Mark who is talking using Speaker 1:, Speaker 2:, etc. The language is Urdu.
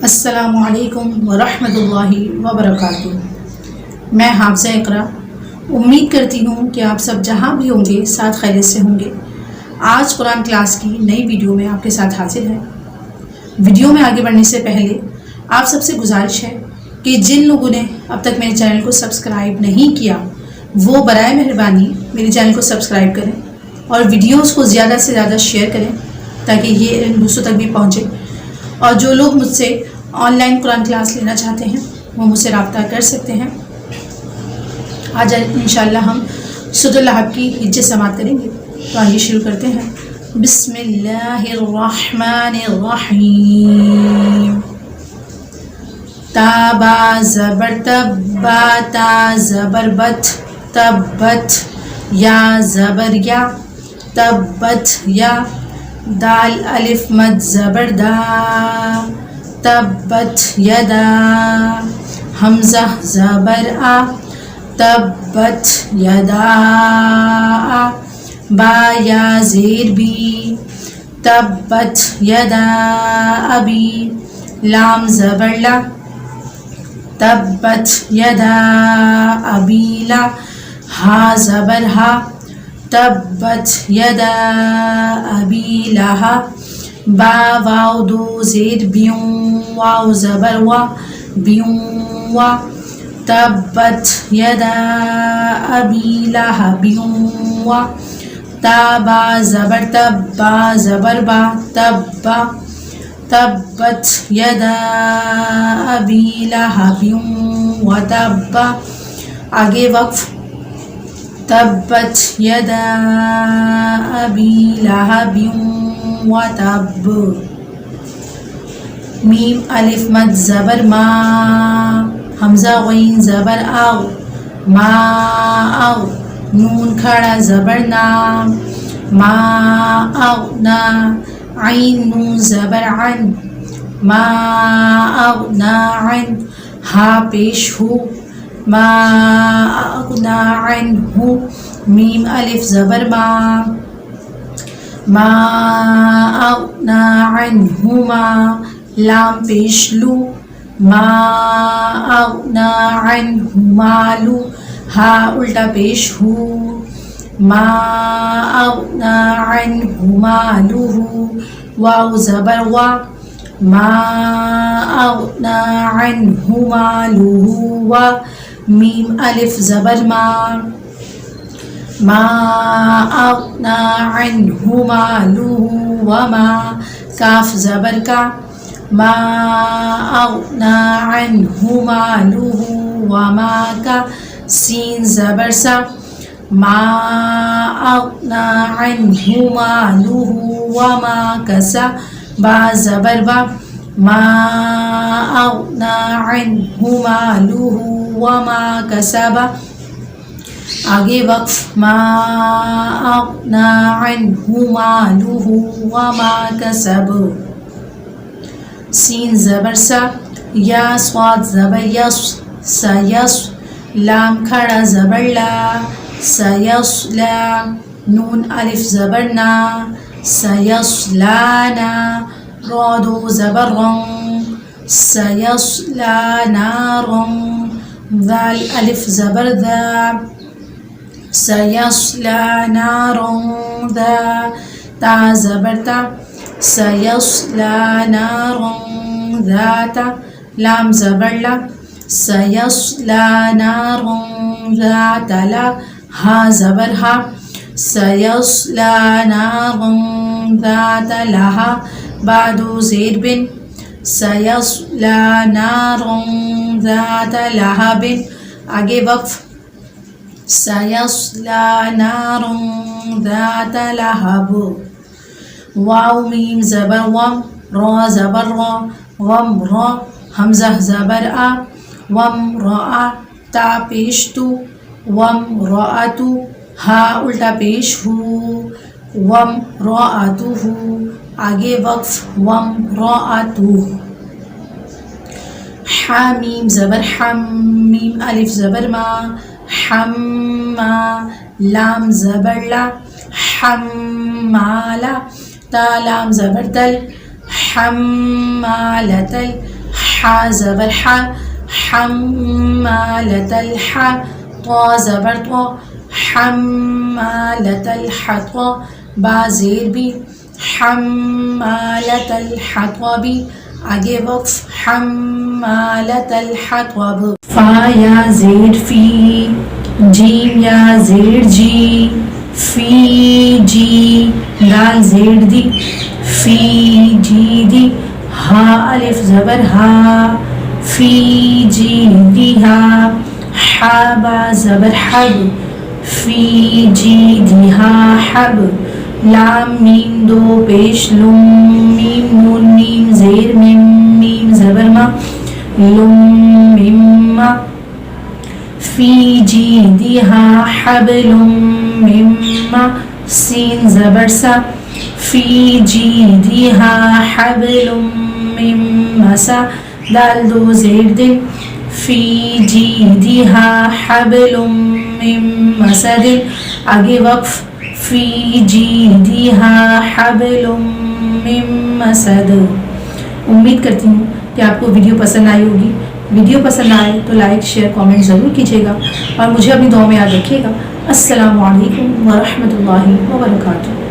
Speaker 1: السلام علیکم ورحمۃ اللہ وبرکاتہ۔ میں حافظہ اقرا امید کرتی ہوں کہ آپ سب جہاں بھی ہوں گے ساتھ خیریت سے ہوں گے۔ آج قرآن کلاس کی نئی ویڈیو میں آپ کے ساتھ حاضر ہے۔ ویڈیو میں آگے بڑھنے سے پہلے آپ سب سے گزارش ہے کہ جن لوگوں نے اب تک میرے چینل کو سبسکرائب نہیں کیا وہ برائے مہربانی میرے چینل کو سبسکرائب کریں اور ویڈیوز کو زیادہ سے زیادہ شیئر کریں تاکہ یہ علم دوسروں تک بھی پہنچے۔ اور جو لوگ مجھ سے آن لائن قرآن کلاس لینا چاہتے ہیں وہ مجھ سے رابطہ کر سکتے ہیں۔ آج انشاءاللہ ہم سورۃ الحج کی ہجے سماعت کریں گے، تو آئیے شروع کرتے ہیں۔ بسم اللہ الرحمن الرحیم۔ تا با زبر تب، با تا زبر بت، تبت، یا زبر یا، تبت یا، دال الف مد زبر دا، تبت یدا، حمزہ زبر آ، تبت یدا آ، با یا زیر بی، تبت یدا ابی، لام زبر لا، تبت یدا ابی لا، ہا زبر ہا، تبت یدا ابی لہب، با واو دو زیر بیوں، واو زبر وا، بیوں وا، تبت یدا ابی لہب وا، تا با زبر تب، با زبر با، تبا، تبت یدا ابی لہب و تبا، آگے وقف، تبت یدا ابی لہب و تب، میم الف مد زبر ما، حمزہ غین زبر آو، ما آو، نون کھڑا زبر نا، ما آو نا، عین نون زبر عن، ما اغنا عن، ہا پیش ہو، ما اغنا عنہ، میم الف زبر ما، ما اغنا عنہما، لام پیش لو، ما اغنا عنہ مالو، ہا الٹا پیش ہو، ما اغنا عنہ مالہ، واو زبر وا، ما اغنا عنہ مالہ وا، میم الف زبر ما، ما اغنا عنہ مالہ وما، کاف زبر کا، ما اغنا عنہ مالہ وما کا، سین زبر سا، ما اغنا عنہ مالہ وما کسا، با زبر با، ما اغنا عنہ مالہ وما کسب، آگے وقف، ما اغنا عنہ مالہ وما کسب، سین زبر سا، یا صاد زبر یس، سیس، لام کھڑا زبر لا، سیصلا، نون الف زبر نا، سیصلانا، را دو زبر رن، سیصلا نارا، ذال الف زبر ذا، سیصلا نارا ذا، تا زبر تا، سیصلا نارا ذات، لام زبر لا، سیصلا نارا ذات لا، ہا زبر ہا، سیصلا نارا ذات لہب، بعد زیر بن، سیصلا نارا ذات لہب، آگے وقف، سیصلا نارا ذات لہب، واو میم زبر وم، را زبر را، غم را، حمزہ زبر آ، وم را، تا پیش تو، وم رأتو، ہا الٹا پیش ہو، وم رأتہ، آگے وقف، وم رأتہ، حامیم زبر حم، میم الف زبر ما، حما، لام زبر لا، حمالا، تا لام زبر تل، حمالة، حا زبر حا حمالة الح طا زبر طا حمالة الحطب با زیر بی حمالة الحطب آگے وقف حمالة الحطب فا یا زیر فی جیم یا زیر جی فی جی دال زیر دی فی جی دی ہا الف زبر ہا فی جی دی ہا حا با زبر حب فی جی دی ہا حب لام میم دو پیش لم میم نون میم زیر میم میم زبر ما لم میم ما فی جی دی ہا حبل میم ما سین زبر سا فی جی دی ہا حبل میم مسا دال دو زیر دل فی جی دی ہا حبل میم مسد آگے وقف فی جی دی ہا حبل میم مسد. امید کرتی ہوں کہ آپ کو ویڈیو پسند آئی ہوگی. ویڈیو پسند آئے تو لائک شیئر کامنٹ ضرور کیجیے گا اور مجھے اپنی دعا میں یاد رکھیے گا. السلام علیکم ورحمۃ اللہ وبرکاتہ.